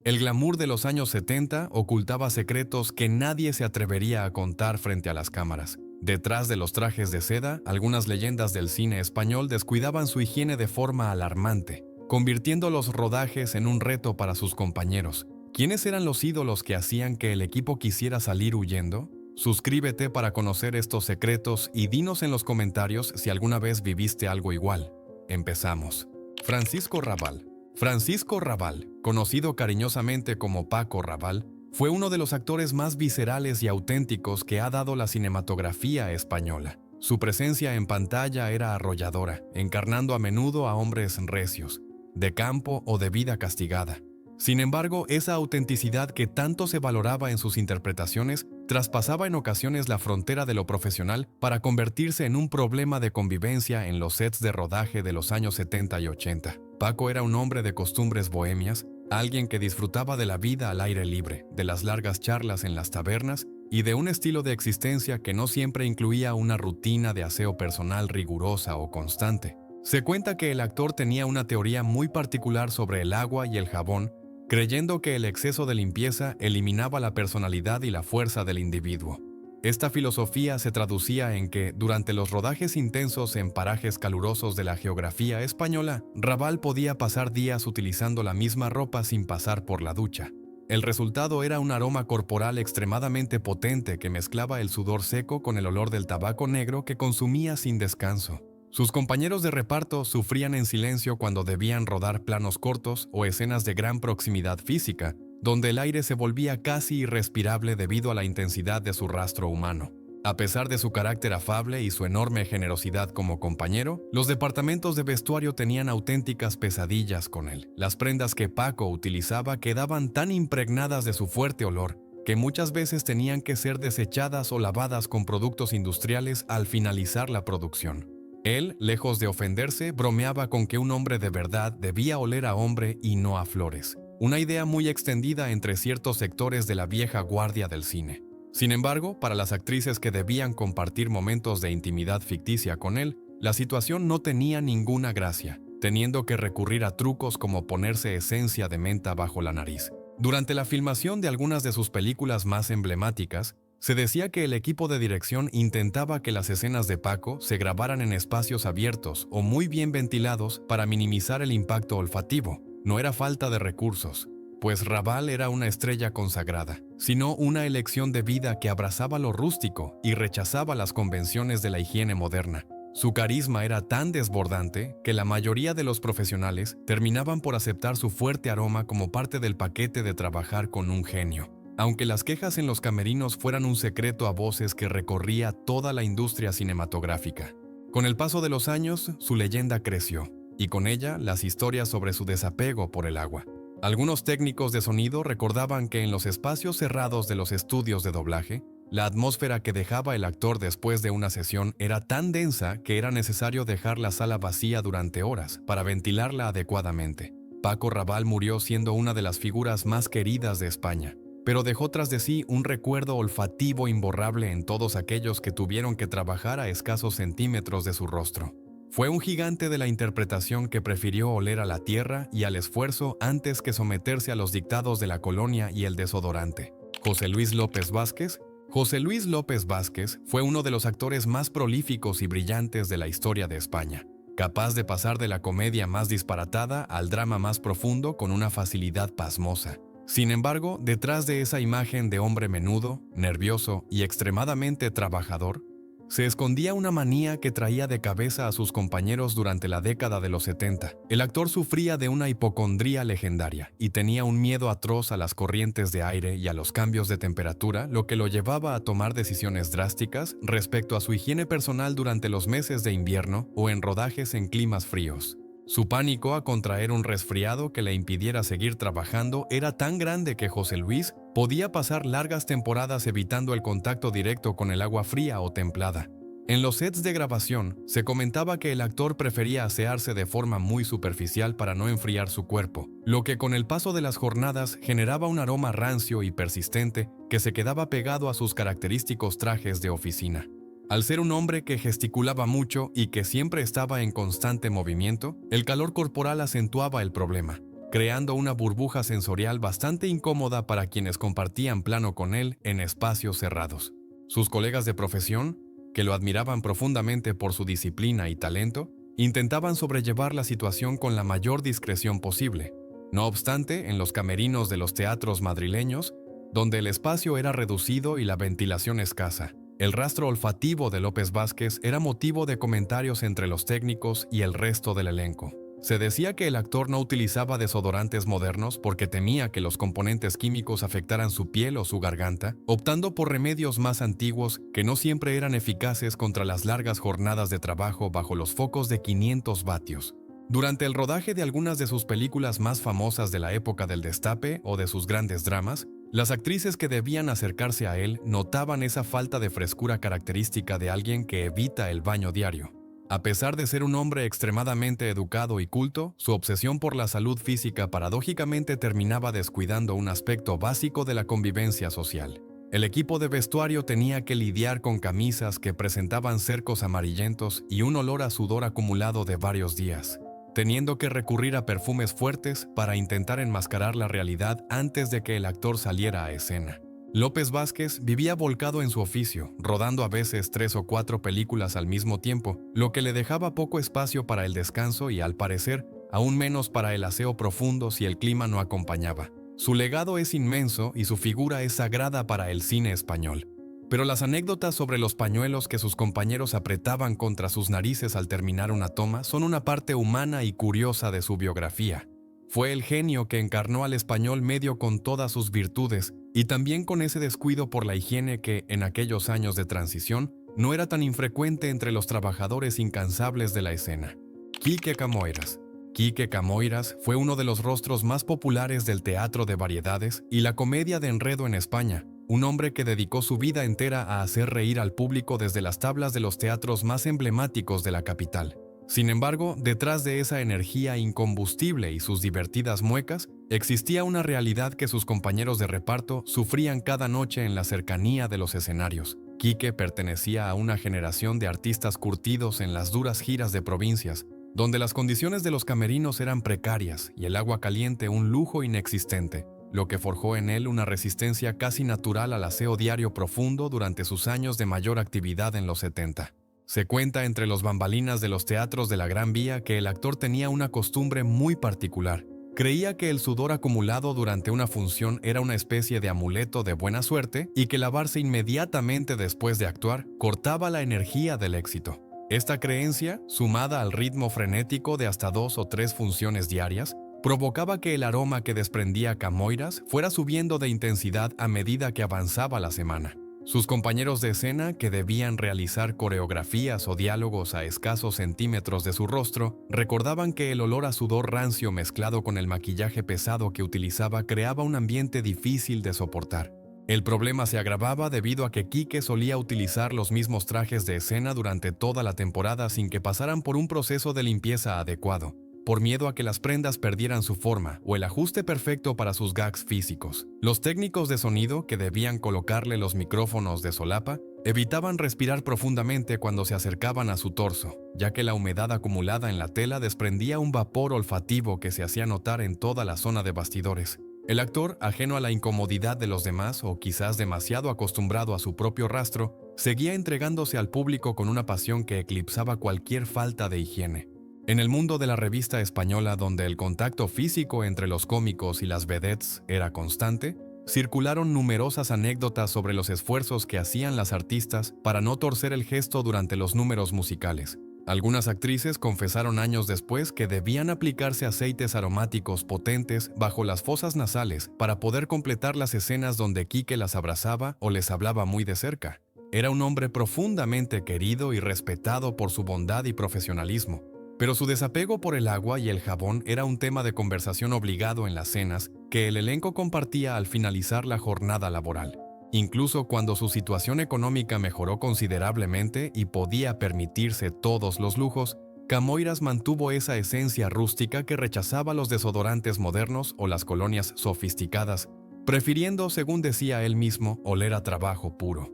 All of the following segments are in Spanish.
El glamour de los años 70 ocultaba secretos que nadie se atrevería a contar frente a las cámaras. Detrás de los trajes de seda, algunas leyendas del cine español descuidaban su higiene de forma alarmante, convirtiendo los rodajes en un reto para sus compañeros. ¿Quiénes eran los ídolos que hacían que el equipo quisiera salir huyendo? Suscríbete para conocer estos secretos y dinos en los comentarios si alguna vez viviste algo igual. Empezamos. Francisco Rabal. Francisco Rabal, conocido cariñosamente como Paco Rabal, fue uno de los actores más viscerales y auténticos que ha dado la cinematografía española. Su presencia en pantalla era arrolladora, encarnando a menudo a hombres recios, de campo o de vida castigada. Sin embargo, esa autenticidad que tanto se valoraba en sus interpretaciones traspasaba en ocasiones la frontera de lo profesional para convertirse en un problema de convivencia en los sets de rodaje de los años 70 y 80. Paco era un hombre de costumbres bohemias, alguien que disfrutaba de la vida al aire libre, de las largas charlas en las tabernas y de un estilo de existencia que no siempre incluía una rutina de aseo personal rigurosa o constante. Se cuenta que el actor tenía una teoría muy particular sobre el agua y el jabón, creyendo que el exceso de limpieza eliminaba la personalidad y la fuerza del individuo. Esta filosofía se traducía en que, durante los rodajes intensos en parajes calurosos de la geografía española, Rabal podía pasar días utilizando la misma ropa sin pasar por la ducha. El resultado era un aroma corporal extremadamente potente que mezclaba el sudor seco con el olor del tabaco negro que consumía sin descanso. Sus compañeros de reparto sufrían en silencio cuando debían rodar planos cortos o escenas de gran proximidad física, donde el aire se volvía casi irrespirable debido a la intensidad de su rastro humano. A pesar de su carácter afable y su enorme generosidad como compañero, los departamentos de vestuario tenían auténticas pesadillas con él. Las prendas que Paco utilizaba quedaban tan impregnadas de su fuerte olor que muchas veces tenían que ser desechadas o lavadas con productos industriales al finalizar la producción. Él, lejos de ofenderse, bromeaba con que un hombre de verdad debía oler a hombre y no a flores, una idea muy extendida entre ciertos sectores de la vieja guardia del cine. Sin embargo, para las actrices que debían compartir momentos de intimidad ficticia con él, la situación no tenía ninguna gracia, teniendo que recurrir a trucos como ponerse esencia de menta bajo la nariz. Durante la filmación de algunas de sus películas más emblemáticas, se decía que el equipo de dirección intentaba que las escenas de Paco se grabaran en espacios abiertos o muy bien ventilados para minimizar el impacto olfativo. No era falta de recursos, pues Rabal era una estrella consagrada, sino una elección de vida que abrazaba lo rústico y rechazaba las convenciones de la higiene moderna. Su carisma era tan desbordante que la mayoría de los profesionales terminaban por aceptar su fuerte aroma como parte del paquete de trabajar con un genio. Aunque las quejas en los camerinos fueran un secreto a voces que recorría toda la industria cinematográfica. Con el paso de los años, su leyenda creció, y con ella las historias sobre su desapego por el agua. Algunos técnicos de sonido recordaban que en los espacios cerrados de los estudios de doblaje, la atmósfera que dejaba el actor después de una sesión era tan densa que era necesario dejar la sala vacía durante horas para ventilarla adecuadamente. Paco Rabal murió siendo una de las figuras más queridas de España, pero dejó tras de sí un recuerdo olfativo imborrable en todos aquellos que tuvieron que trabajar a escasos centímetros de su rostro. Fue un gigante de la interpretación que prefirió oler a la tierra y al esfuerzo antes que someterse a los dictados de la colonia y el desodorante. José Luis López Vázquez. José Luis López Vázquez fue uno de los actores más prolíficos y brillantes de la historia de España, capaz de pasar de la comedia más disparatada al drama más profundo con una facilidad pasmosa. Sin embargo, detrás de esa imagen de hombre menudo, nervioso y extremadamente trabajador, se escondía una manía que traía de cabeza a sus compañeros durante la década de los 70. El actor sufría de una hipocondría legendaria y tenía un miedo atroz a las corrientes de aire y a los cambios de temperatura, lo que lo llevaba a tomar decisiones drásticas respecto a su higiene personal durante los meses de invierno o en rodajes en climas fríos. Su pánico a contraer un resfriado que le impidiera seguir trabajando era tan grande que José Luis podía pasar largas temporadas evitando el contacto directo con el agua fría o templada. En los sets de grabación, se comentaba que el actor prefería asearse de forma muy superficial para no enfriar su cuerpo, lo que con el paso de las jornadas generaba un aroma rancio y persistente que se quedaba pegado a sus característicos trajes de oficina. Al ser un hombre que gesticulaba mucho y que siempre estaba en constante movimiento, el calor corporal acentuaba el problema. creando una burbuja sensorial bastante incómoda para quienes compartían plano con él en espacios cerrados. Sus colegas de profesión, que lo admiraban profundamente por su disciplina y talento, intentaban sobrellevar la situación con la mayor discreción posible. No obstante, en los camerinos de los teatros madrileños, donde el espacio era reducido y la ventilación escasa, el rastro olfativo de López Vázquez era motivo de comentarios entre los técnicos y el resto del elenco. Se decía que el actor no utilizaba desodorantes modernos porque temía que los componentes químicos afectaran su piel o su garganta, optando por remedios más antiguos que no siempre eran eficaces contra las largas jornadas de trabajo bajo los focos de 500 vatios. Durante el rodaje de algunas de sus películas más famosas de la época del Destape o de sus grandes dramas, las actrices que debían acercarse a él notaban esa falta de frescura característica de alguien que evita el baño diario. A pesar de ser un hombre extremadamente educado y culto, su obsesión por la salud física paradójicamente terminaba descuidando un aspecto básico de la convivencia social. El equipo de vestuario tenía que lidiar con camisas que presentaban cercos amarillentos y un olor a sudor acumulado de varios días, teniendo que recurrir a perfumes fuertes para intentar enmascarar la realidad antes de que el actor saliera a escena. López Vázquez vivía volcado en su oficio, rodando a veces 3 o 4 películas al mismo tiempo, lo que le dejaba poco espacio para el descanso y, al parecer, aún menos para el aseo profundo si el clima no acompañaba. Su legado es inmenso y su figura es sagrada para el cine español. Pero las anécdotas sobre los pañuelos que sus compañeros apretaban contra sus narices al terminar una toma son una parte humana y curiosa de su biografía. Fue el genio que encarnó al español medio con todas sus virtudes y también con ese descuido por la higiene que, en aquellos años de transición, no era tan infrecuente entre los trabajadores incansables de la escena. Quique Camoiras. Quique Camoiras fue uno de los rostros más populares del teatro de variedades y la comedia de enredo en España, un hombre que dedicó su vida entera a hacer reír al público desde las tablas de los teatros más emblemáticos de la capital. Sin embargo, detrás de esa energía incombustible y sus divertidas muecas, existía una realidad que sus compañeros de reparto sufrían cada noche en la cercanía de los escenarios. Quique pertenecía a una generación de artistas curtidos en las duras giras de provincias, donde las condiciones de los camerinos eran precarias y el agua caliente un lujo inexistente, lo que forjó en él una resistencia casi natural al aseo diario profundo durante sus años de mayor actividad en los 70. Se cuenta entre los bambalinas de los teatros de la Gran Vía que el actor tenía una costumbre muy particular. Creía que el sudor acumulado durante una función era una especie de amuleto de buena suerte y que lavarse inmediatamente después de actuar cortaba la energía del éxito. Esta creencia, sumada al ritmo frenético de hasta 2 o 3 funciones diarias, provocaba que el aroma que desprendía Camoiras fuera subiendo de intensidad a medida que avanzaba la semana. Sus compañeros de escena, que debían realizar coreografías o diálogos a escasos centímetros de su rostro, recordaban que el olor a sudor rancio mezclado con el maquillaje pesado que utilizaba creaba un ambiente difícil de soportar. El problema se agravaba debido a que Quique solía utilizar los mismos trajes de escena durante toda la temporada sin que pasaran por un proceso de limpieza adecuado, por miedo a que las prendas perdieran su forma o el ajuste perfecto para sus gags físicos. Los técnicos de sonido, que debían colocarle los micrófonos de solapa, evitaban respirar profundamente cuando se acercaban a su torso, ya que la humedad acumulada en la tela desprendía un vapor olfativo que se hacía notar en toda la zona de bastidores. El actor, ajeno a la incomodidad de los demás o quizás demasiado acostumbrado a su propio rastro, seguía entregándose al público con una pasión que eclipsaba cualquier falta de higiene. En el mundo de la revista española, donde el contacto físico entre los cómicos y las vedettes era constante, circularon numerosas anécdotas sobre los esfuerzos que hacían las artistas para no torcer el gesto durante los números musicales. Algunas actrices confesaron años después que debían aplicarse aceites aromáticos potentes bajo las fosas nasales para poder completar las escenas donde Quique las abrazaba o les hablaba muy de cerca. Era un hombre profundamente querido y respetado por su bondad y profesionalismo. Pero su desapego por el agua y el jabón era un tema de conversación obligado en las cenas que el elenco compartía al finalizar la jornada laboral. Incluso cuando su situación económica mejoró considerablemente y podía permitirse todos los lujos, Camoiras mantuvo esa esencia rústica que rechazaba los desodorantes modernos o las colonias sofisticadas, prefiriendo, según decía él mismo, oler a trabajo puro.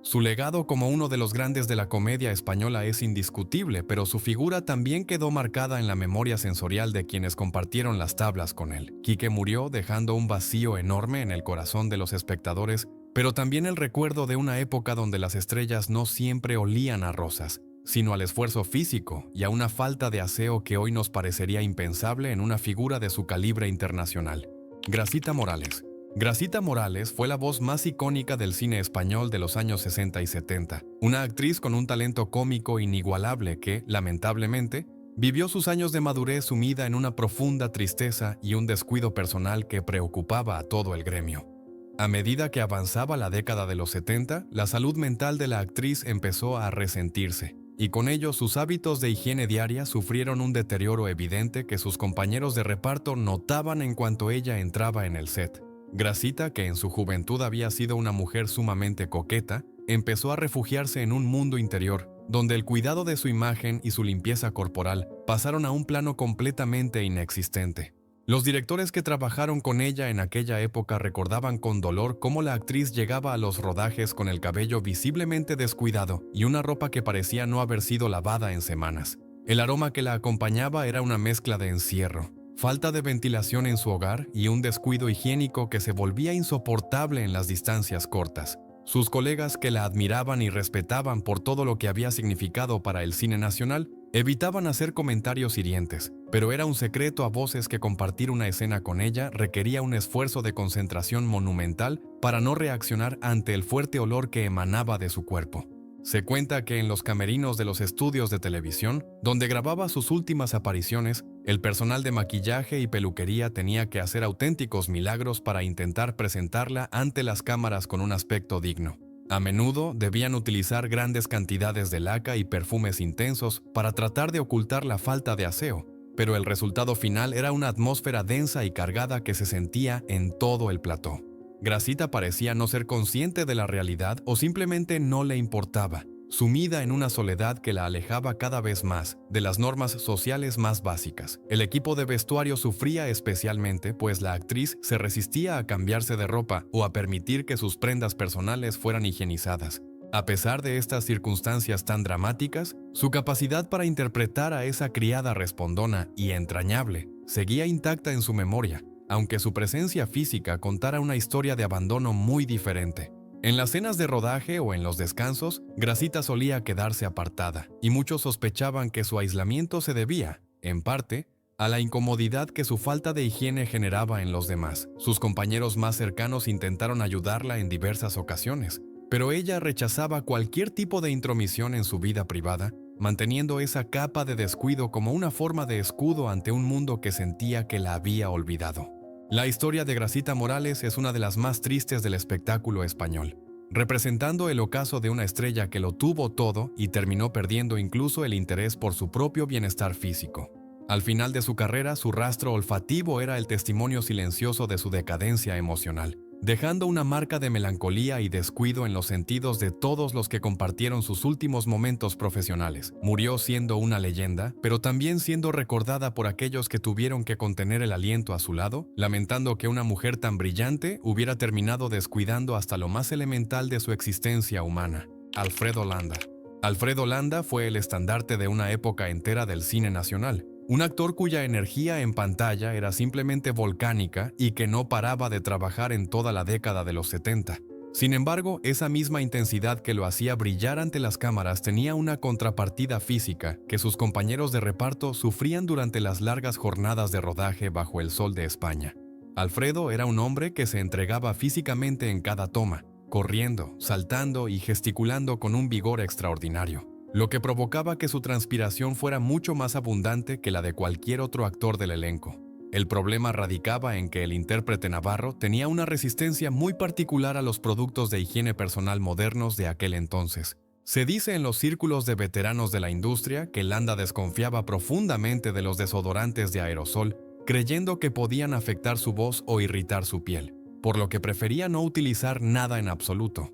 Su legado como uno de los grandes de la comedia española es indiscutible, pero su figura también quedó marcada en la memoria sensorial de quienes compartieron las tablas con él. Quique murió dejando un vacío enorme en el corazón de los espectadores, pero también el recuerdo de una época donde las estrellas no siempre olían a rosas, sino al esfuerzo físico y a una falta de aseo que hoy nos parecería impensable en una figura de su calibre internacional. Gracita Morales. Gracita Morales fue la voz más icónica del cine español de los años 60 y 70, una actriz con un talento cómico inigualable que, lamentablemente, vivió sus años de madurez sumida en una profunda tristeza y un descuido personal que preocupaba a todo el gremio. A medida que avanzaba la década de los 70, la salud mental de la actriz empezó a resentirse, y con ello sus hábitos de higiene diaria sufrieron un deterioro evidente que sus compañeros de reparto notaban en cuanto ella entraba en el set. Gracita, que en su juventud había sido una mujer sumamente coqueta, empezó a refugiarse en un mundo interior, donde el cuidado de su imagen y su limpieza corporal pasaron a un plano completamente inexistente. Los directores que trabajaron con ella en aquella época recordaban con dolor cómo la actriz llegaba a los rodajes con el cabello visiblemente descuidado y una ropa que parecía no haber sido lavada en semanas. El aroma que la acompañaba era una mezcla de encierro, falta de ventilación en su hogar y un descuido higiénico que se volvía insoportable en las distancias cortas. Sus colegas, que la admiraban y respetaban por todo lo que había significado para el cine nacional, evitaban hacer comentarios hirientes, pero era un secreto a voces que compartir una escena con ella requería un esfuerzo de concentración monumental para no reaccionar ante el fuerte olor que emanaba de su cuerpo. Se cuenta que en los camerinos de los estudios de televisión, donde grababa sus últimas apariciones, el personal de maquillaje y peluquería tenía que hacer auténticos milagros para intentar presentarla ante las cámaras con un aspecto digno. A menudo debían utilizar grandes cantidades de laca y perfumes intensos para tratar de ocultar la falta de aseo, pero el resultado final era una atmósfera densa y cargada que se sentía en todo el plató. Gracita parecía no ser consciente de la realidad o simplemente no le importaba, sumida en una soledad que la alejaba cada vez más de las normas sociales más básicas. El equipo de vestuario sufría especialmente, pues la actriz se resistía a cambiarse de ropa o a permitir que sus prendas personales fueran higienizadas. A pesar de estas circunstancias tan dramáticas, su capacidad para interpretar a esa criada respondona y entrañable seguía intacta en su memoria, aunque su presencia física contara una historia de abandono muy diferente. En las cenas de rodaje o en los descansos, Gracita solía quedarse apartada, y muchos sospechaban que su aislamiento se debía, en parte, a la incomodidad que su falta de higiene generaba en los demás. Sus compañeros más cercanos intentaron ayudarla en diversas ocasiones, pero ella rechazaba cualquier tipo de intromisión en su vida privada, manteniendo esa capa de descuido como una forma de escudo ante un mundo que sentía que la había olvidado. La historia de Gracita Morales es una de las más tristes del espectáculo español, representando el ocaso de una estrella que lo tuvo todo y terminó perdiendo incluso el interés por su propio bienestar físico. Al final de su carrera, su rastro olfativo era el testimonio silencioso de su decadencia emocional, dejando una marca de melancolía y descuido en los sentidos de todos los que compartieron sus últimos momentos profesionales. Murió siendo una leyenda, pero también siendo recordada por aquellos que tuvieron que contener el aliento a su lado, lamentando que una mujer tan brillante hubiera terminado descuidando hasta lo más elemental de su existencia humana. Alfredo Landa. Alfredo Landa fue el estandarte de una época entera del cine nacional. Un actor cuya energía en pantalla era simplemente volcánica y que no paraba de trabajar en toda la década de los 70. Sin embargo, esa misma intensidad que lo hacía brillar ante las cámaras tenía una contrapartida física que sus compañeros de reparto sufrían durante las largas jornadas de rodaje bajo el sol de España. Alfredo era un hombre que se entregaba físicamente en cada toma, corriendo, saltando y gesticulando con un vigor extraordinario, lo que provocaba que su transpiración fuera mucho más abundante que la de cualquier otro actor del elenco. El problema radicaba en que el intérprete navarro tenía una resistencia muy particular a los productos de higiene personal modernos de aquel entonces. Se dice en los círculos de veteranos de la industria que Landa desconfiaba profundamente de los desodorantes de aerosol, creyendo que podían afectar su voz o irritar su piel, por lo que prefería no utilizar nada en absoluto.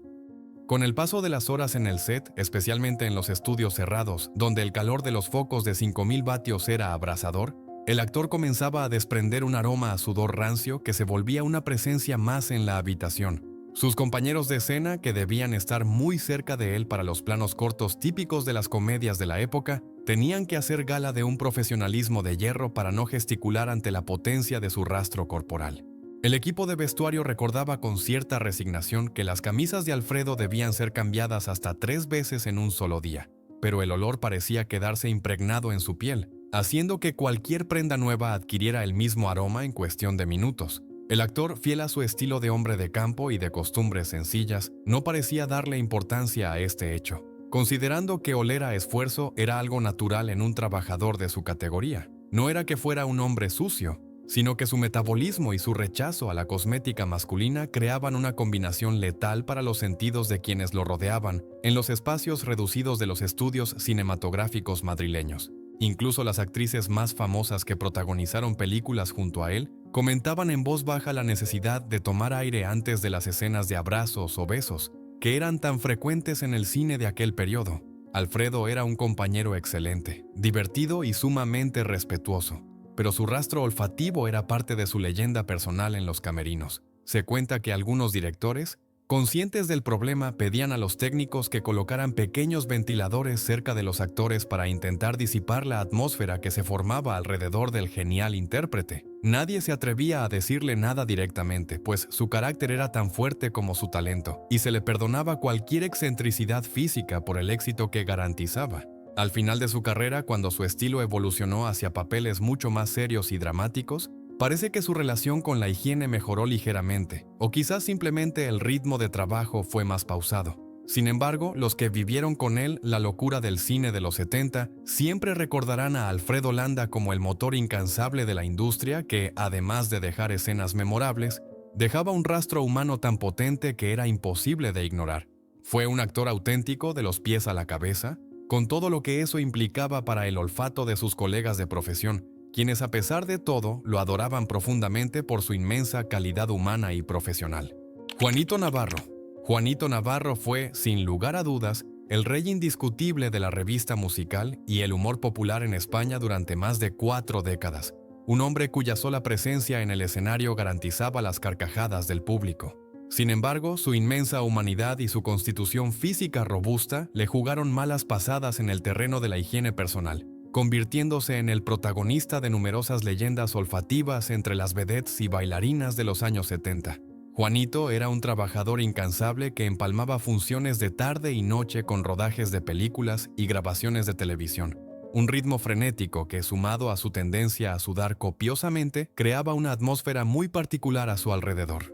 Con el paso de las horas en el set, especialmente en los estudios cerrados, donde el calor de los focos de 5000 vatios era abrasador, el actor comenzaba a desprender un aroma a sudor rancio que se volvía una presencia más en la habitación. Sus compañeros de escena, que debían estar muy cerca de él para los planos cortos típicos de las comedias de la época, tenían que hacer gala de un profesionalismo de hierro para no gesticular ante la potencia de su rastro corporal. El equipo de vestuario recordaba con cierta resignación que las camisas de Alfredo debían ser cambiadas hasta 3 veces en un solo día, pero el olor parecía quedarse impregnado en su piel, haciendo que cualquier prenda nueva adquiriera el mismo aroma en cuestión de minutos. El actor, fiel a su estilo de hombre de campo y de costumbres sencillas, no parecía darle importancia a este hecho, considerando que oler a esfuerzo era algo natural en un trabajador de su categoría. No era que fuera un hombre sucio, sino que su metabolismo y su rechazo a la cosmética masculina creaban una combinación letal para los sentidos de quienes lo rodeaban en los espacios reducidos de los estudios cinematográficos madrileños. Incluso las actrices más famosas que protagonizaron películas junto a él comentaban en voz baja la necesidad de tomar aire antes de las escenas de abrazos o besos, que eran tan frecuentes en el cine de aquel periodo. Alfredo era un compañero excelente, divertido y sumamente respetuoso, pero su rastro olfativo era parte de su leyenda personal en los camerinos. Se cuenta que algunos directores, conscientes del problema, pedían a los técnicos que colocaran pequeños ventiladores cerca de los actores para intentar disipar la atmósfera que se formaba alrededor del genial intérprete. Nadie se atrevía a decirle nada directamente, pues su carácter era tan fuerte como su talento, y se le perdonaba cualquier excentricidad física por el éxito que garantizaba. Al final de su carrera, cuando su estilo evolucionó hacia papeles mucho más serios y dramáticos, parece que su relación con la higiene mejoró ligeramente, o quizás simplemente el ritmo de trabajo fue más pausado. Sin embargo, los que vivieron con él la locura del cine de los 70 siempre recordarán a Alfredo Landa como el motor incansable de la industria que, además de dejar escenas memorables, dejaba un rastro humano tan potente que era imposible de ignorar. Fue un actor auténtico de los pies a la cabeza, con todo lo que eso implicaba para el olfato de sus colegas de profesión, quienes a pesar de todo lo adoraban profundamente por su inmensa calidad humana y profesional. Juanito Navarro. Juanito Navarro fue, sin lugar a dudas, el rey indiscutible de la revista musical y el humor popular en España durante más de 4 décadas, un hombre cuya sola presencia en el escenario garantizaba las carcajadas del público. Sin embargo, su inmensa humanidad y su constitución física robusta le jugaron malas pasadas en el terreno de la higiene personal, convirtiéndose en el protagonista de numerosas leyendas olfativas entre las vedettes y bailarinas de los años 70. Juanito era un trabajador incansable que empalmaba funciones de tarde y noche con rodajes de películas y grabaciones de televisión. Un ritmo frenético que, sumado a su tendencia a sudar copiosamente, creaba una atmósfera muy particular a su alrededor.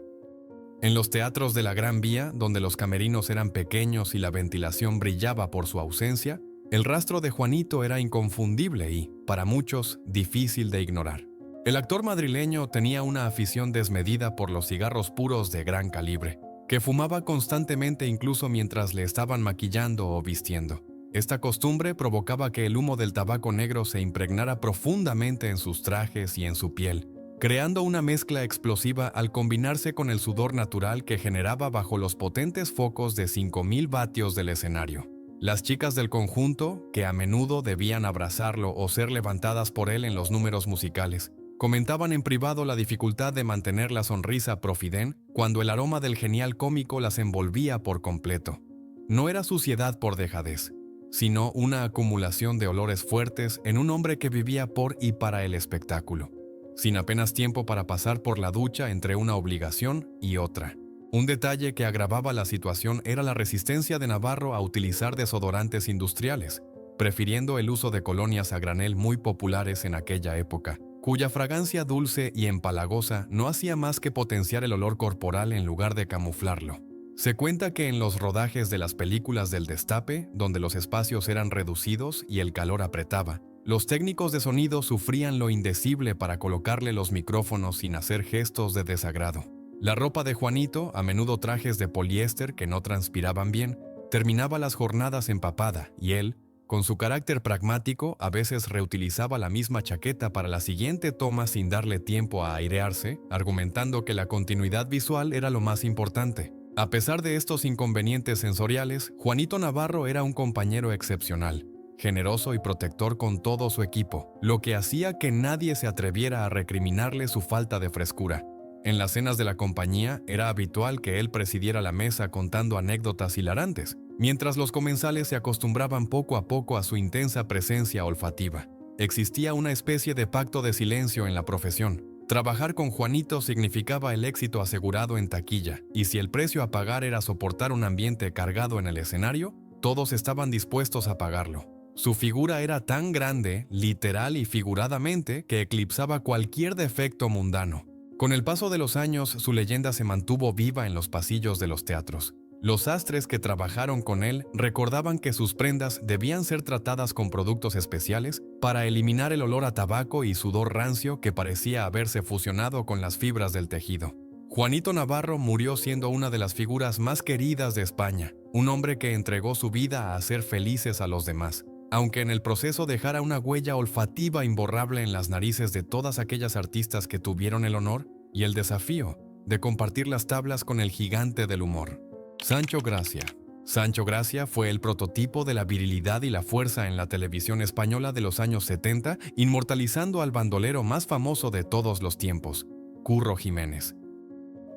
En los teatros de la Gran Vía, donde los camerinos eran pequeños y la ventilación brillaba por su ausencia, el rastro de Juanito era inconfundible y, para muchos, difícil de ignorar. El actor madrileño tenía una afición desmedida por los cigarros puros de gran calibre, que fumaba constantemente incluso mientras le estaban maquillando o vistiendo. Esta costumbre provocaba que el humo del tabaco negro se impregnara profundamente en sus trajes y en su piel, creando una mezcla explosiva al combinarse con el sudor natural que generaba bajo los potentes focos de 5000 vatios del escenario. Las chicas del conjunto, que a menudo debían abrazarlo o ser levantadas por él en los números musicales, comentaban en privado la dificultad de mantener la sonrisa profidén cuando el aroma del genial cómico las envolvía por completo. No era suciedad por dejadez, sino una acumulación de olores fuertes en un hombre que vivía por y para el espectáculo, sin apenas tiempo para pasar por la ducha entre una obligación y otra. Un detalle que agravaba la situación era la resistencia de Navarro a utilizar desodorantes industriales, prefiriendo el uso de colonias a granel muy populares en aquella época, cuya fragancia dulce y empalagosa no hacía más que potenciar el olor corporal en lugar de camuflarlo. Se cuenta que en los rodajes de las películas del Destape, donde los espacios eran reducidos y el calor apretaba, los técnicos de sonido sufrían lo indecible para colocarle los micrófonos sin hacer gestos de desagrado. La ropa de Juanito, a menudo trajes de poliéster que no transpiraban bien, terminaba las jornadas empapada y él, con su carácter pragmático, a veces reutilizaba la misma chaqueta para la siguiente toma sin darle tiempo a airearse, argumentando que la continuidad visual era lo más importante. A pesar de estos inconvenientes sensoriales, Juanito Navarro era un compañero excepcional, generoso y protector con todo su equipo, lo que hacía que nadie se atreviera a recriminarle su falta de frescura. En las cenas de la compañía era habitual que él presidiera la mesa contando anécdotas hilarantes, mientras los comensales se acostumbraban poco a poco a su intensa presencia olfativa. Existía una especie de pacto de silencio en la profesión. Trabajar con Juanito significaba el éxito asegurado en taquilla, y si el precio a pagar era soportar un ambiente cargado en el escenario, todos estaban dispuestos a pagarlo. Su figura era tan grande, literal y figuradamente, que eclipsaba cualquier defecto mundano. Con el paso de los años, su leyenda se mantuvo viva en los pasillos de los teatros. Los sastres que trabajaron con él recordaban que sus prendas debían ser tratadas con productos especiales para eliminar el olor a tabaco y sudor rancio que parecía haberse fusionado con las fibras del tejido. Juanito Navarro murió siendo una de las figuras más queridas de España, un hombre que entregó su vida a hacer felices a los demás, aunque en el proceso dejara una huella olfativa imborrable en las narices de todas aquellas artistas que tuvieron el honor y el desafío de compartir las tablas con el gigante del humor. Sancho Gracia. Sancho Gracia fue el prototipo de la virilidad y la fuerza en la televisión española de los años 70, inmortalizando al bandolero más famoso de todos los tiempos, Curro Jiménez.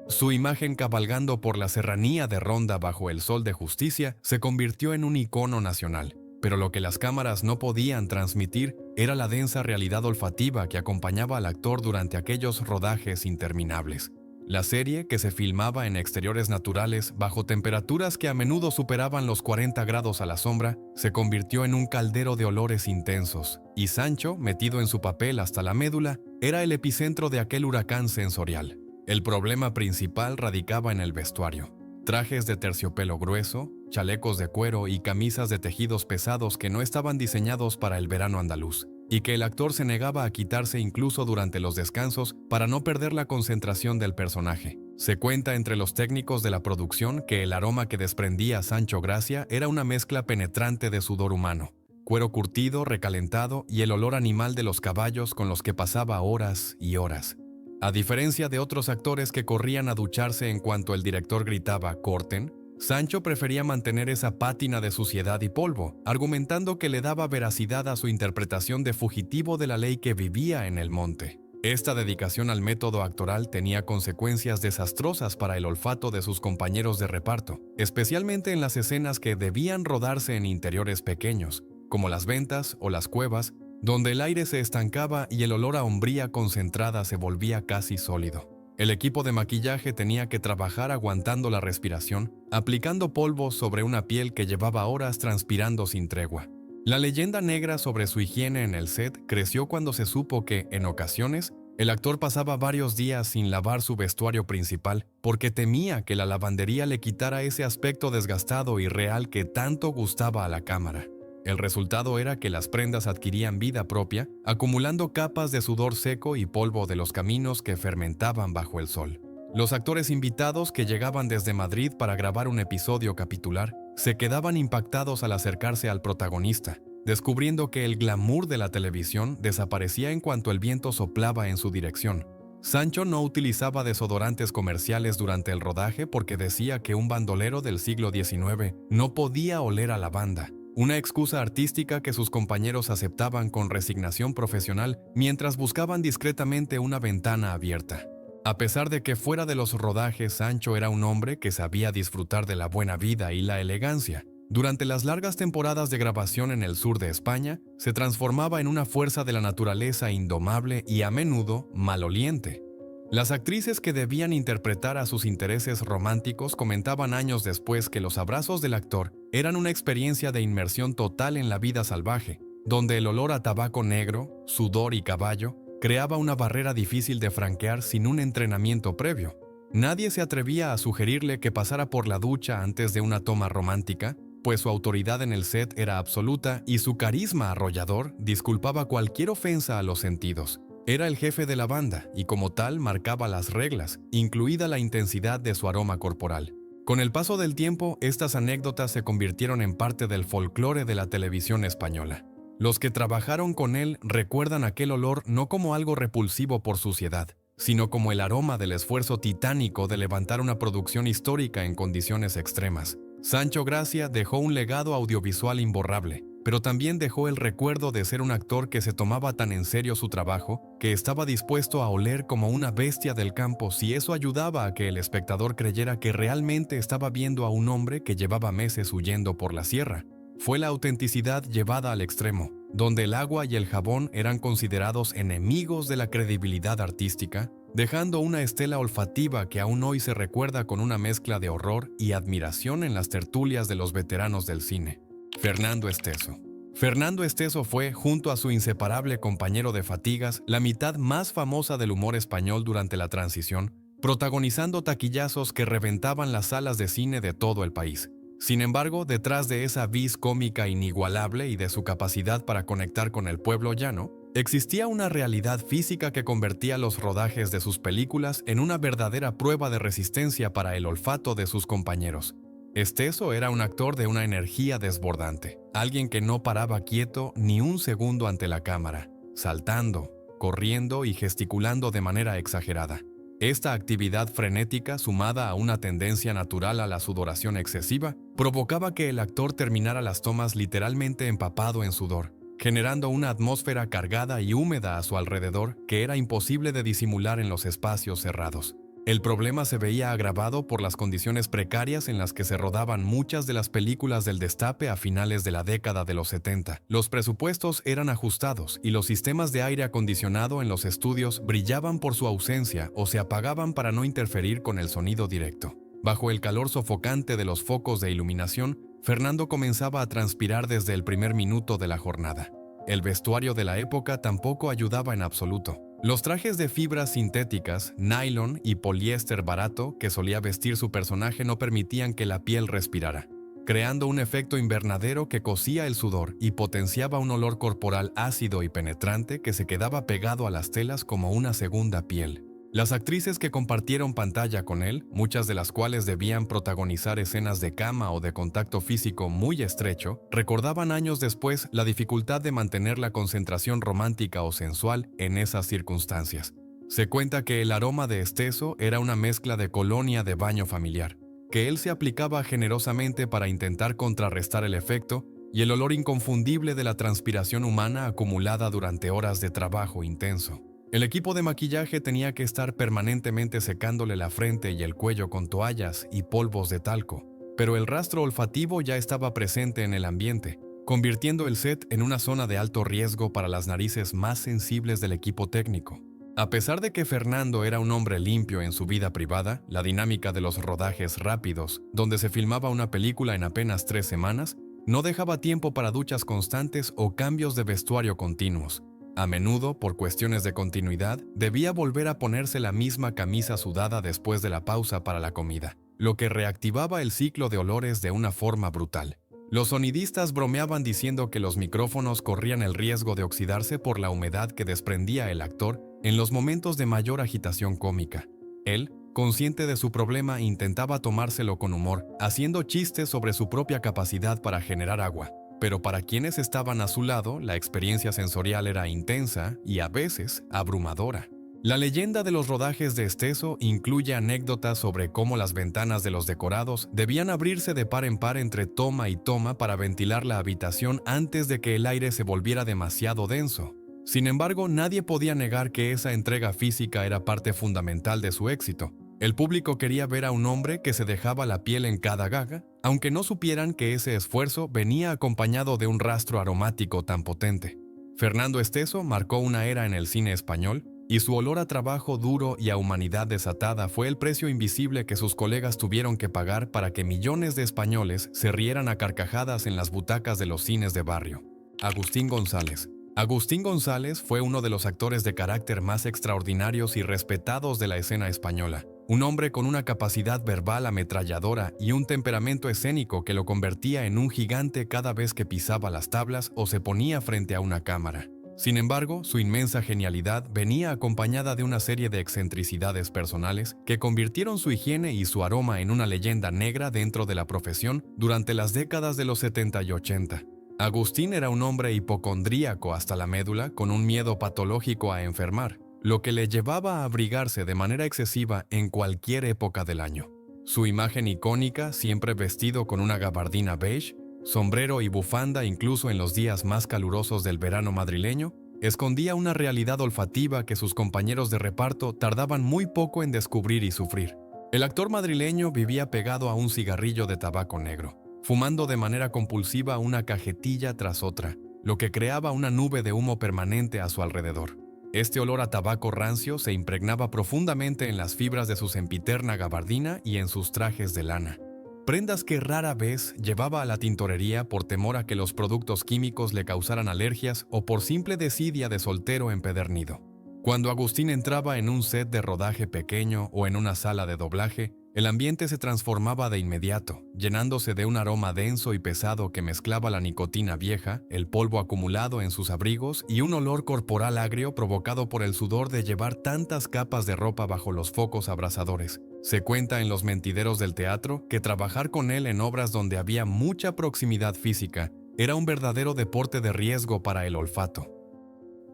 Su imagen cabalgando por la serranía de Ronda bajo el sol de justicia se convirtió en un icono nacional. Pero lo que las cámaras no podían transmitir era la densa realidad olfativa que acompañaba al actor durante aquellos rodajes interminables. La serie, que se filmaba en exteriores naturales bajo temperaturas que a menudo superaban los 40 grados a la sombra, se convirtió en un caldero de olores intensos, y Sancho, metido en su papel hasta la médula, era el epicentro de aquel huracán sensorial. El problema principal radicaba en el vestuario. Trajes de terciopelo grueso, chalecos de cuero y camisas de tejidos pesados que no estaban diseñados para el verano andaluz, y que el actor se negaba a quitarse incluso durante los descansos para no perder la concentración del personaje. Se cuenta entre los técnicos de la producción que el aroma que desprendía Sancho Gracia era una mezcla penetrante de sudor humano, cuero curtido, recalentado y el olor animal de los caballos con los que pasaba horas y horas. A diferencia de otros actores que corrían a ducharse en cuanto el director gritaba «corten», Sancho prefería mantener esa pátina de suciedad y polvo, argumentando que le daba veracidad a su interpretación de fugitivo de la ley que vivía en el monte. Esta dedicación al método actoral tenía consecuencias desastrosas para el olfato de sus compañeros de reparto, especialmente en las escenas que debían rodarse en interiores pequeños, como las ventas o las cuevas, donde el aire se estancaba y el olor a hombría concentrada se volvía casi sólido. El equipo de maquillaje tenía que trabajar aguantando la respiración, aplicando polvo sobre una piel que llevaba horas transpirando sin tregua. La leyenda negra sobre su higiene en el set creció cuando se supo que, en ocasiones, el actor pasaba varios días sin lavar su vestuario principal porque temía que la lavandería le quitara ese aspecto desgastado y real que tanto gustaba a la cámara. El resultado era que las prendas adquirían vida propia, acumulando capas de sudor seco y polvo de los caminos que fermentaban bajo el sol. Los actores invitados que llegaban desde Madrid para grabar un episodio capitular se quedaban impactados al acercarse al protagonista, descubriendo que el glamour de la televisión desaparecía en cuanto el viento soplaba en su dirección. Sancho no utilizaba desodorantes comerciales durante el rodaje porque decía que un bandolero del siglo XIX no podía oler a lavanda. Una excusa artística que sus compañeros aceptaban con resignación profesional mientras buscaban discretamente una ventana abierta. A pesar de que fuera de los rodajes Sancho era un hombre que sabía disfrutar de la buena vida y la elegancia, durante las largas temporadas de grabación en el sur de España, se transformaba en una fuerza de la naturaleza indomable y a menudo maloliente. Las actrices que debían interpretar a sus intereses románticos comentaban años después que los abrazos del actor eran una experiencia de inmersión total en la vida salvaje, donde el olor a tabaco negro, sudor y caballo creaba una barrera difícil de franquear sin un entrenamiento previo. Nadie se atrevía a sugerirle que pasara por la ducha antes de una toma romántica, pues su autoridad en el set era absoluta y su carisma arrollador disculpaba cualquier ofensa a los sentidos. Era el jefe de la banda y como tal marcaba las reglas, incluida la intensidad de su aroma corporal. Con el paso del tiempo, estas anécdotas se convirtieron en parte del folclore de la televisión española. Los que trabajaron con él recuerdan aquel olor no como algo repulsivo por suciedad, sino como el aroma del esfuerzo titánico de levantar una producción histórica en condiciones extremas. Sancho Gracia dejó un legado audiovisual imborrable, pero también dejó el recuerdo de ser un actor que se tomaba tan en serio su trabajo que estaba dispuesto a oler como una bestia del campo si eso ayudaba a que el espectador creyera que realmente estaba viendo a un hombre que llevaba meses huyendo por la sierra. Fue la autenticidad llevada al extremo, donde el agua y el jabón eran considerados enemigos de la credibilidad artística, dejando una estela olfativa que aún hoy se recuerda con una mezcla de horror y admiración en las tertulias de los veteranos del cine. Fernando Esteso. Fernando Esteso fue, junto a su inseparable compañero de fatigas, la mitad más famosa del humor español durante la transición, protagonizando taquillazos que reventaban las salas de cine de todo el país. Sin embargo, detrás de esa vis cómica inigualable y de su capacidad para conectar con el pueblo llano, existía una realidad física que convertía los rodajes de sus películas en una verdadera prueba de resistencia para el olfato de sus compañeros. Esteso era un actor de una energía desbordante, alguien que no paraba quieto ni un segundo ante la cámara, saltando, corriendo y gesticulando de manera exagerada. Esta actividad frenética, sumada a una tendencia natural a la sudoración excesiva, provocaba que el actor terminara las tomas literalmente empapado en sudor, generando una atmósfera cargada y húmeda a su alrededor que era imposible de disimular en los espacios cerrados. El problema se veía agravado por las condiciones precarias en las que se rodaban muchas de las películas del Destape a finales de la década de los 70. Los presupuestos eran ajustados y los sistemas de aire acondicionado en los estudios brillaban por su ausencia o se apagaban para no interferir con el sonido directo. Bajo el calor sofocante de los focos de iluminación, Fernando comenzaba a transpirar desde el primer minuto de la jornada. El vestuario de la época tampoco ayudaba en absoluto. Los trajes de fibras sintéticas, nylon y poliéster barato que solía vestir su personaje no permitían que la piel respirara, creando un efecto invernadero que cocía el sudor y potenciaba un olor corporal ácido y penetrante que se quedaba pegado a las telas como una segunda piel. Las actrices que compartieron pantalla con él, muchas de las cuales debían protagonizar escenas de cama o de contacto físico muy estrecho, recordaban años después la dificultad de mantener la concentración romántica o sensual en esas circunstancias. Se cuenta que el aroma de Esteso era una mezcla de colonia de baño familiar, que él se aplicaba generosamente para intentar contrarrestar el efecto y el olor inconfundible de la transpiración humana acumulada durante horas de trabajo intenso. El equipo de maquillaje tenía que estar permanentemente secándole la frente y el cuello con toallas y polvos de talco, pero el rastro olfativo ya estaba presente en el ambiente, convirtiendo el set en una zona de alto riesgo para las narices más sensibles del equipo técnico. A pesar de que Fernando era un hombre limpio en su vida privada, la dinámica de los rodajes rápidos, donde se filmaba una película en apenas 3 semanas, no dejaba tiempo para duchas constantes o cambios de vestuario continuos. A menudo, por cuestiones de continuidad, debía volver a ponerse la misma camisa sudada después de la pausa para la comida, lo que reactivaba el ciclo de olores de una forma brutal. Los sonidistas bromeaban diciendo que los micrófonos corrían el riesgo de oxidarse por la humedad que desprendía el actor en los momentos de mayor agitación cómica. Él, consciente de su problema, intentaba tomárselo con humor, haciendo chistes sobre su propia capacidad para generar agua. Pero para quienes estaban a su lado, la experiencia sensorial era intensa y a veces abrumadora. La leyenda de los rodajes de Esteso incluye anécdotas sobre cómo las ventanas de los decorados debían abrirse de par en par entre toma y toma para ventilar la habitación antes de que el aire se volviera demasiado denso. Sin embargo, nadie podía negar que esa entrega física era parte fundamental de su éxito. El público quería ver a un hombre que se dejaba la piel en cada gaga, aunque no supieran que ese esfuerzo venía acompañado de un rastro aromático tan potente. Fernando Esteso marcó una era en el cine español, y su olor a trabajo duro y a humanidad desatada fue el precio invisible que sus colegas tuvieron que pagar para que millones de españoles se rieran a carcajadas en las butacas de los cines de barrio. Agustín González. Agustín González fue uno de los actores de carácter más extraordinarios y respetados de la escena española. Un hombre con una capacidad verbal ametralladora y un temperamento escénico que lo convertía en un gigante cada vez que pisaba las tablas o se ponía frente a una cámara. Sin embargo, su inmensa genialidad venía acompañada de una serie de excentricidades personales que convirtieron su higiene y su aroma en una leyenda negra dentro de la profesión durante las décadas de los 70 y 80. Agustín era un hombre hipocondríaco hasta la médula con un miedo patológico a enfermar, lo que le llevaba a abrigarse de manera excesiva en cualquier época del año. Su imagen icónica, siempre vestido con una gabardina beige, sombrero y bufanda incluso en los días más calurosos del verano madrileño, escondía una realidad olfativa que sus compañeros de reparto tardaban muy poco en descubrir y sufrir. El actor madrileño vivía pegado a un cigarrillo de tabaco negro, fumando de manera compulsiva una cajetilla tras otra, lo que creaba una nube de humo permanente a su alrededor. Este olor a tabaco rancio se impregnaba profundamente en las fibras de su sempiterna gabardina y en sus trajes de lana. Prendas que rara vez llevaba a la tintorería por temor a que los productos químicos le causaran alergias o por simple desidia de soltero empedernido. Cuando Agustín entraba en un set de rodaje pequeño o en una sala de doblaje, el ambiente se transformaba de inmediato, llenándose de un aroma denso y pesado que mezclaba la nicotina vieja, el polvo acumulado en sus abrigos y un olor corporal agrio provocado por el sudor de llevar tantas capas de ropa bajo los focos abrasadores. Se cuenta en Los Mentideros del Teatro que trabajar con él en obras donde había mucha proximidad física era un verdadero deporte de riesgo para el olfato.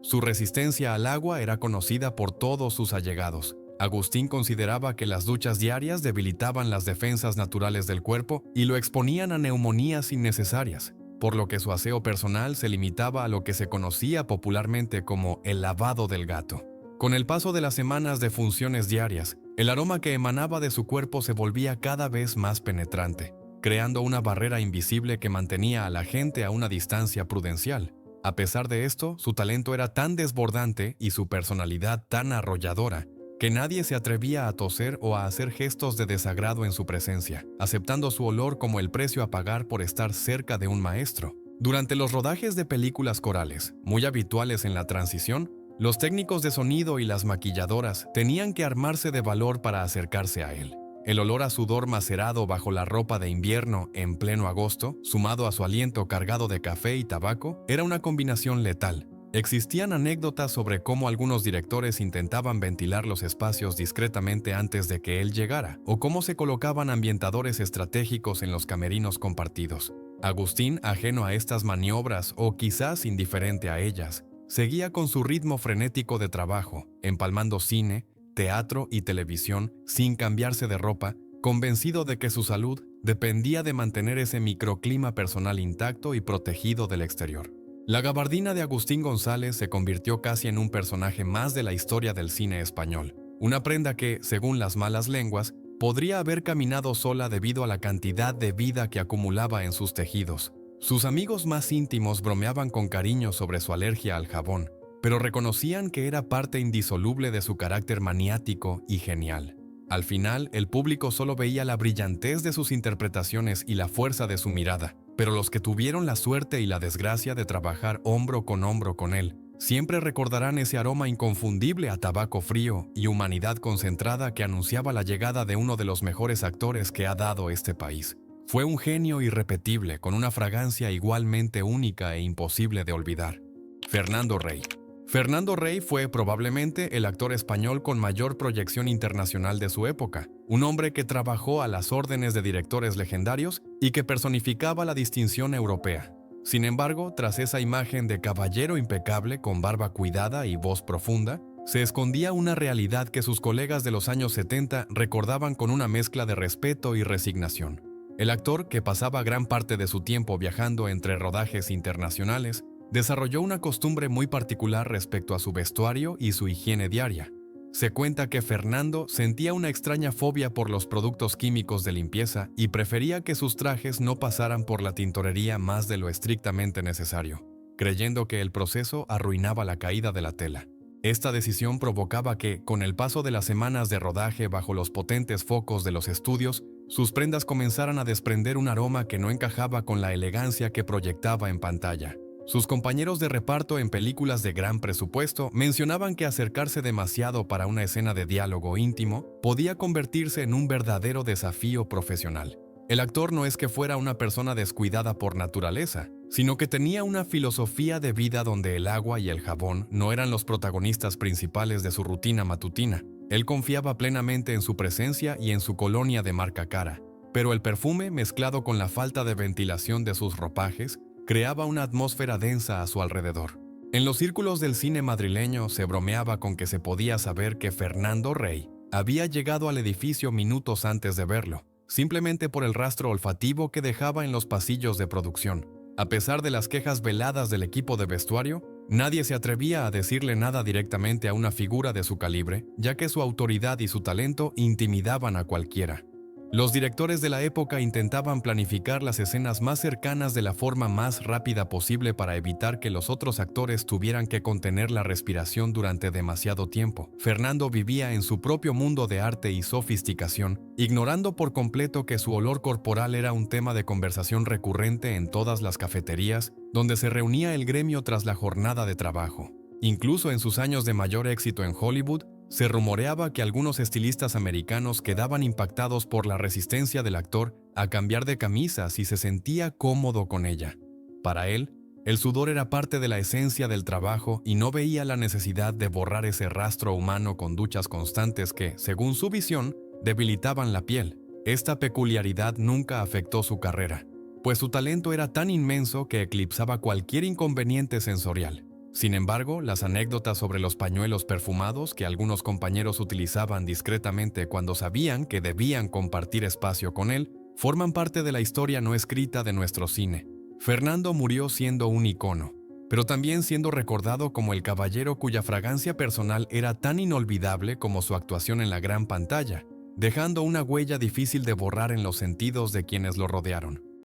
Su resistencia al agua era conocida por todos sus allegados. Agustín consideraba que las duchas diarias debilitaban las defensas naturales del cuerpo y lo exponían a neumonías innecesarias, por lo que su aseo personal se limitaba a lo que se conocía popularmente como el lavado del gato. Con el paso de las semanas de funciones diarias, el aroma que emanaba de su cuerpo se volvía cada vez más penetrante, creando una barrera invisible que mantenía a la gente a una distancia prudencial. A pesar de esto, su talento era tan desbordante y su personalidad tan arrolladora que nadie se atrevía a toser o a hacer gestos de desagrado en su presencia, aceptando su olor como el precio a pagar por estar cerca de un maestro. Durante los rodajes de películas corales, muy habituales en la transición, los técnicos de sonido y las maquilladoras tenían que armarse de valor para acercarse a él. El olor a sudor macerado bajo la ropa de invierno en pleno agosto, sumado a su aliento cargado de café y tabaco, era una combinación letal. Existían anécdotas sobre cómo algunos directores intentaban ventilar los espacios discretamente antes de que él llegara, o cómo se colocaban ambientadores estratégicos en los camerinos compartidos. Agustín, ajeno a estas maniobras o quizás indiferente a ellas, seguía con su ritmo frenético de trabajo, empalmando cine, teatro y televisión sin cambiarse de ropa, convencido de que su salud dependía de mantener ese microclima personal intacto y protegido del exterior. La gabardina de Agustín González se convirtió casi en un personaje más de la historia del cine español, una prenda que, según las malas lenguas, podría haber caminado sola debido a la cantidad de vida que acumulaba en sus tejidos. Sus amigos más íntimos bromeaban con cariño sobre su alergia al jabón, pero reconocían que era parte indisoluble de su carácter maniático y genial. Al final, el público solo veía la brillantez de sus interpretaciones y la fuerza de su mirada, pero los que tuvieron la suerte y la desgracia de trabajar hombro con él, siempre recordarán ese aroma inconfundible a tabaco frío y humanidad concentrada que anunciaba la llegada de uno de los mejores actores que ha dado este país. Fue un genio irrepetible, con una fragancia igualmente única e imposible de olvidar. Fernando Rey. Fernando Rey fue probablemente el actor español con mayor proyección internacional de su época, un hombre que trabajó a las órdenes de directores legendarios y que personificaba la distinción europea. Sin embargo, tras esa imagen de caballero impecable con barba cuidada y voz profunda, se escondía una realidad que sus colegas de los años 70 recordaban con una mezcla de respeto y resignación. El actor, que pasaba gran parte de su tiempo viajando entre rodajes internacionales, desarrolló una costumbre muy particular respecto a su vestuario y su higiene diaria. Se cuenta que Fernando sentía una extraña fobia por los productos químicos de limpieza y prefería que sus trajes no pasaran por la tintorería más de lo estrictamente necesario, creyendo que el proceso arruinaba la caída de la tela. Esta decisión provocaba que, con el paso de las semanas de rodaje bajo los potentes focos de los estudios, sus prendas comenzaran a desprender un aroma que no encajaba con la elegancia que proyectaba en pantalla. Sus compañeros de reparto en películas de gran presupuesto mencionaban que acercarse demasiado para una escena de diálogo íntimo podía convertirse en un verdadero desafío profesional. El actor no es que fuera una persona descuidada por naturaleza, sino que tenía una filosofía de vida donde el agua y el jabón no eran los protagonistas principales de su rutina matutina. Él confiaba plenamente en su presencia y en su colonia de marca cara, pero el perfume, mezclado con la falta de ventilación de sus ropajes, creaba una atmósfera densa a su alrededor. En los círculos del cine madrileño se bromeaba con que se podía saber que Fernando Rey había llegado al edificio minutos antes de verlo, simplemente por el rastro olfativo que dejaba en los pasillos de producción. A pesar de las quejas veladas del equipo de vestuario, nadie se atrevía a decirle nada directamente a una figura de su calibre, ya que su autoridad y su talento intimidaban a cualquiera. Los directores de la época intentaban planificar las escenas más cercanas de la forma más rápida posible para evitar que los otros actores tuvieran que contener la respiración durante demasiado tiempo. Fernando vivía en su propio mundo de arte y sofisticación, ignorando por completo que su olor corporal era un tema de conversación recurrente en todas las cafeterías donde se reunía el gremio tras la jornada de trabajo. Incluso en sus años de mayor éxito en Hollywood, se rumoreaba que algunos estilistas americanos quedaban impactados por la resistencia del actor a cambiar de camisa si se sentía cómodo con ella. Para él, el sudor era parte de la esencia del trabajo y no veía la necesidad de borrar ese rastro humano con duchas constantes que, según su visión, debilitaban la piel. Esta peculiaridad nunca afectó su carrera, pues su talento era tan inmenso que eclipsaba cualquier inconveniente sensorial. Sin embargo, las anécdotas sobre los pañuelos perfumados que algunos compañeros utilizaban discretamente cuando sabían que debían compartir espacio con él, forman parte de la historia no escrita de nuestro cine. Fernando murió siendo un icono, pero también siendo recordado como el caballero cuya fragancia personal era tan inolvidable como su actuación en la gran pantalla, dejando una huella difícil de borrar en los sentidos de quienes lo rodearon.